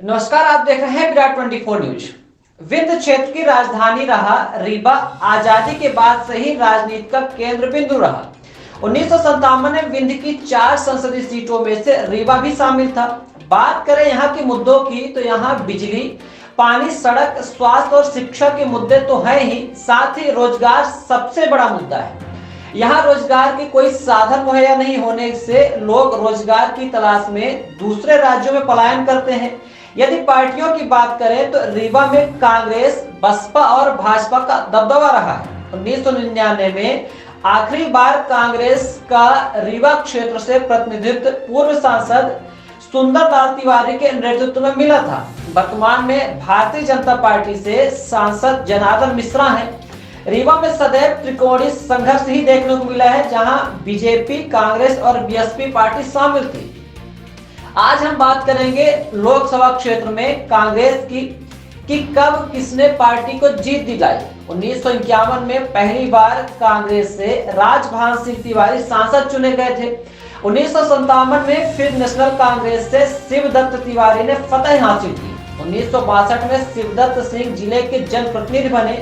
नमस्कार, आप देख रहे हैं विराट 24 न्यूज। विंध्य क्षेत्र की राजधानी रहा रीवा आजादी के बाद से ही राजनीति का केंद्र बिंदु रहा। 1957 में विंध्य की 4 संसदीय सीटों में से रीवा भी शामिल था। बात करें यहाँ के मुद्दों की तो यहाँ बिजली, पानी, सड़क, स्वास्थ्य और शिक्षा के मुद्दे तो हैं ही, साथ ही रोजगार सबसे बड़ा मुद्दा है। यहाँ रोजगार के कोई साधन मुहैया नहीं होने से लोग रोजगार की तलाश में दूसरे राज्यों में पलायन करते हैं। यदि पार्टियों की बात करें तो रीवा में कांग्रेस, बसपा और भाजपा का दबदबा रहा है। 1999 में आखिरी बार कांग्रेस का रीवा क्षेत्र से प्रतिनिधित्व पूर्व सांसद सुंदर लाल तिवारी के नेतृत्व में मिला था। वर्तमान में भारतीय जनता पार्टी से सांसद जनार्दन मिश्रा हैं। रीवा में सदैव त्रिकोणीय संघर्ष ही देखने को मिला है, जहां बीजेपी, कांग्रेस और बीएसपी पार्टी शामिल थी। आज हम बात करेंगे लोकसभा क्षेत्र में कांग्रेस की कि कब किसने पार्टी को जीत दिलाई। 1951 में पहली बार कांग्रेस से राजभान सिंह तिवारी सांसद चुने गए थे। 1957 में फिर नेशनल कांग्रेस से शिवदत्त तिवारी ने फतह हासिल की। 1962 में शिवदत्त सिंह जिले के जनप्रतिनिधि बने,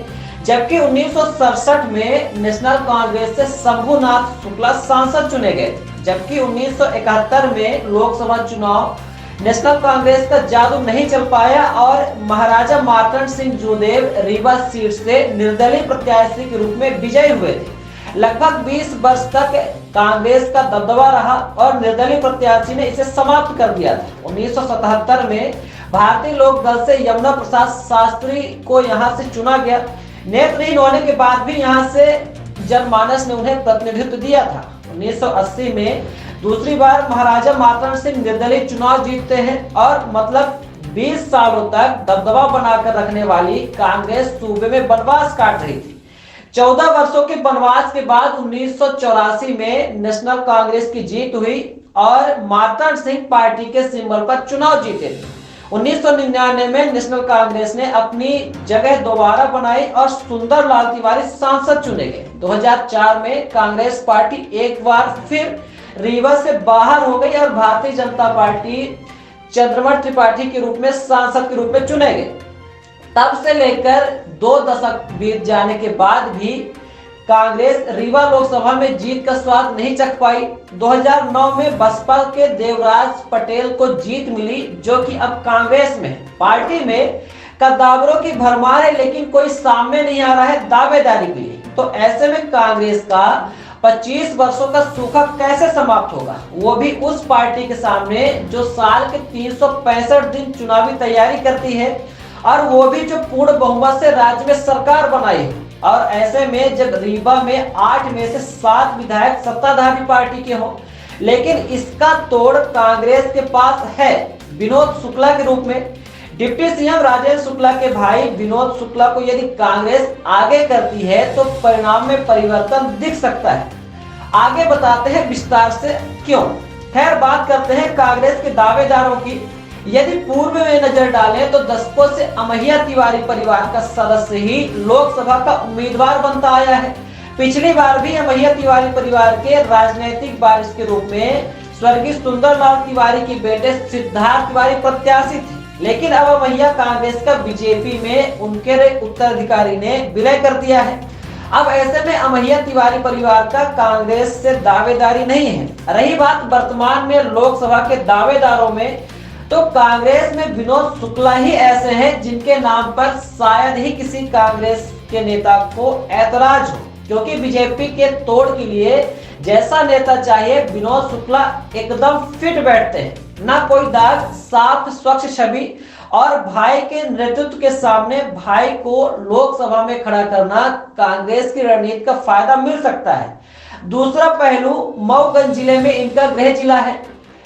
जबकि 1967 में नेशनल कांग्रेस से शंभुनाथ शुक्ला सांसद चुने गए। जबकि 1971 में लोकसभा चुनाव नेशनल कांग्रेस का जादू नहीं चल पाया और महाराजा मार्तंड सिंह जोदेव रीवा सीट से निर्दलीय प्रत्याशी के रूप में विजयी हुए थे। लगभग 20 वर्ष तक कांग्रेस का दबदबा रहा और निर्दलीय प्रत्याशी ने इसे समाप्त कर दिया था। 1977 में भारतीय लोक दल से यमुना प्रसाद शास्त्री को यहां से चुना गया। नेत्रहीन होने के बाद भी यहां से जनमानस ने उन्हें प्रतिनिधित्व दिया था। 1980 में दूसरी बार महाराजा मार्तंड सिंह निर्दलीय चुनाव जीतते हैं और मतलब 20 सालों तक दबदबा बनाकर रखने वाली कांग्रेस सूबे में वनवास काट रही थी। 14 वर्षों के वनवास के बाद 1984 में नेशनल कांग्रेस की जीत हुई और मार्तंड सिंह पार्टी के सिंबल पर चुनाव जीते थे। 1999 में नेशनल कांग्रेस ने अपनी जगह दोबारा बनाई और सुंदर लाल तिवारी सांसद चुने गए। 2004 में कांग्रेस पार्टी एक बार फिर रीवा से बाहर हो गई और भारतीय जनता पार्टी चंद्रमण त्रिपाठी के रूप में सांसद के रूप में चुने गए। तब से लेकर 2 दशक बीत जाने के बाद भी कांग्रेस रीवा लोकसभा में जीत का स्वाद नहीं चख पाई। 2009 में बसपा के देवराज पटेल को जीत मिली, जो कि अब कांग्रेस में है। पार्टी में कद्दावरों की भरमार है, लेकिन कोई सामने नहीं आ रहा है दावेदारी के लिए। तो ऐसे में कांग्रेस का 25 वर्षों का सूखा कैसे समाप्त होगा, वो भी उस पार्टी के सामने जो साल के 365 दिन चुनावी तैयारी करती है और वो भी जो पूर्ण बहुमत से राज्य में सरकार बनाई है। और ऐसे में जब रीवा में 8 में से 7 विधायक सत्ताधारी पार्टी के हों, लेकिन इसका तोड़ कांग्रेस के पास है विनोद शुक्ला के रूप में। डिप्टी सीएम राजेंद्र शुक्ला के भाई विनोद शुक्ला को यदि कांग्रेस आगे करती है तो परिणाम में परिवर्तन दिख सकता है। आगे बताते हैं विस्तार से क्यों। खैर, बात करते हैं कांग्रेस के दावेदारों की। यदि पूर्व में नजर डालें तो दशकों से अमैया तिवारी परिवार का सदस्य ही लोकसभा का उम्मीदवार बनता आया है। पिछली बार भी अमैया तिवारी परिवार के राजनीतिक वारिस के रूप में स्वर्गीय सुंदर लाल तिवारी के बेटे सिद्धार्थ तिवारी प्रत्याशी थे, लेकिन अब अमैया कांग्रेस का बीजेपी में उनके उत्तराधिकारी ने विलय कर दिया है। अब ऐसे में अमैया तिवारी परिवार का कांग्रेस से दावेदारी नहीं है। रही बात वर्तमान में लोकसभा के दावेदारों में, तो कांग्रेस में विनोद शुक्ला ही ऐसे हैं जिनके नाम पर शायद ही किसी कांग्रेस के नेता को ऐतराज हो, क्योंकि बीजेपी के तोड़ के लिए जैसा नेता चाहिए विनोद शुक्ला एकदम फिट बैठते हैं। ना कोई दाग, साफ स्वच्छ छवि और भाई के नेतृत्व के सामने भाई को लोकसभा में खड़ा करना कांग्रेस की रणनीति का फायदा मिल सकता है। दूसरा पहलू, मऊगंज जिले में इनका गृह जिला है।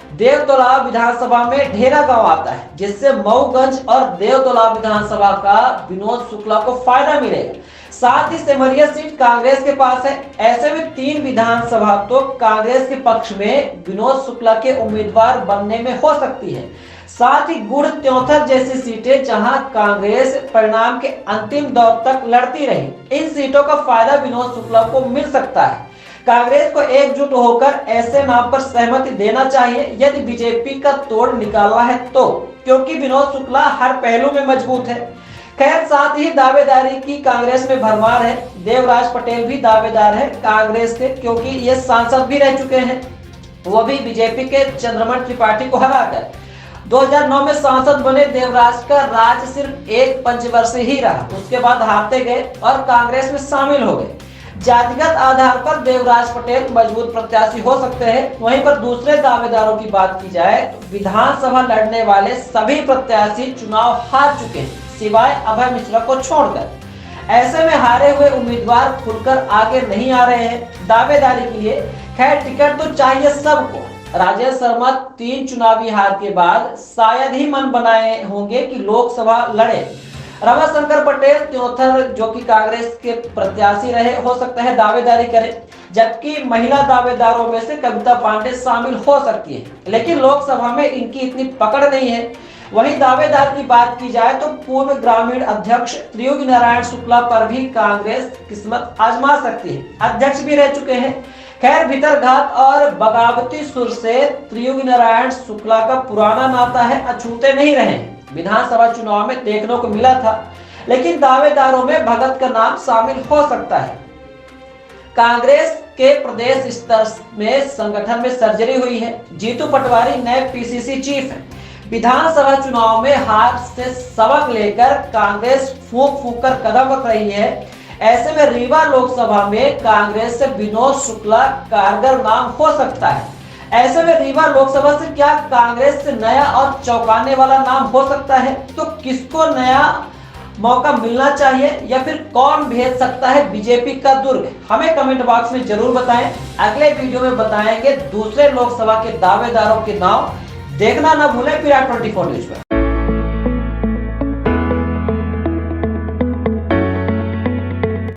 देवतोला विधानसभा में ढेरा गांव आता है, जिससे मऊगंज और देवतोला विधानसभा का विनोद शुक्ला को फायदा मिलेगा। साथ ही सेमरिया सीट कांग्रेस के पास है। ऐसे में 3 विधानसभा तो कांग्रेस के पक्ष में विनोद शुक्ला के उम्मीदवार बनने में हो सकती है। साथ ही गुड़ त्योंथर जैसी सीटें जहां कांग्रेस परिणाम के अंतिम दौर तक लड़ती रही, इन सीटों का फायदा विनोद शुक्ला को मिल सकता है। कांग्रेस को एकजुट होकर ऐसे नाम पर सहमति देना चाहिए यदि बीजेपी का तोड़ निकालना है तो, क्योंकि विनोद शुक्ला हर पहलू में मजबूत है। खैर, साथ ही दावेदारी की कांग्रेस में भरमार है। देवराज पटेल भी दावेदार है कांग्रेस के, क्योंकि ये सांसद भी रह चुके हैं, वो भी बीजेपी के चंद्रमन त्रिपाठी को हराकर। 2009 में सांसद बने देवराज का राज सिर्फ एक पंचवर्षीय ही रहा, उसके बाद हारते गए और कांग्रेस में शामिल हो गए। जातिगत आधार पर देवराज पटेल मजबूत प्रत्याशी हो सकते हैं। वहीं पर दूसरे दावेदारों की बात की जाए तो विधानसभा लड़ने वाले सभी प्रत्याशी चुनाव हार चुके हैं, सिवाय अभय मिश्रा को छोड़कर। ऐसे में हारे हुए उम्मीदवार खुलकर आगे नहीं आ रहे हैं दावेदारी के लिए। खैर, टिकट तो चाहिए सबको। राजेश शर्मा 3 चुनावी हार के बाद शायद ही मन बनाए होंगे कि लोकसभा लड़े। रमाशंकर पटेल त्योथर, जो कि कांग्रेस के प्रत्याशी रहे, हो सकता है दावेदारी करें, जबकि महिला दावेदारों में से कविता पांडे शामिल हो सकती है, लेकिन लोकसभा में इनकी इतनी पकड़ नहीं है। वहीं दावेदार की बात की जाए तो पूर्व ग्रामीण अध्यक्ष त्रियोगी नारायण शुक्ला पर भी कांग्रेस किस्मत आजमा सकती है, अध्यक्ष भी रह चुके हैं। खैर, भीतरघात और बगावती सुर से त्रियोगी नारायण शुक्ला का पुराना नाता है, अछूते नहीं रहे। विधानसभा चुनाव में देखने को मिला था, लेकिन दावेदारों में भगत का नाम शामिल हो सकता है। कांग्रेस के प्रदेश स्तर में संगठन में सर्जरी हुई है। जीतू पटवारी नए पीसीसी चीफ हैं। विधानसभा चुनाव में हार से सबक लेकर कांग्रेस फूंक फूंक कर कदम रख रही है। ऐसे में रीवा लोकसभा में कांग्रेस से विनोद शुक्ला कारगर नाम हो सकता है। ऐसे में रीवा लोकसभा से क्या कांग्रेस से नया और चौंकाने वाला नाम हो सकता है? तो किसको नया मौका मिलना चाहिए या फिर कौन भेज सकता है बीजेपी का दुर्ग? हमें कमेंट बॉक्स में जरूर बताएं। अगले वीडियो में बताएंगे दूसरे लोकसभा के दावेदारों के नाम। देखना ना भूलें विराट 24 न्यूज पर।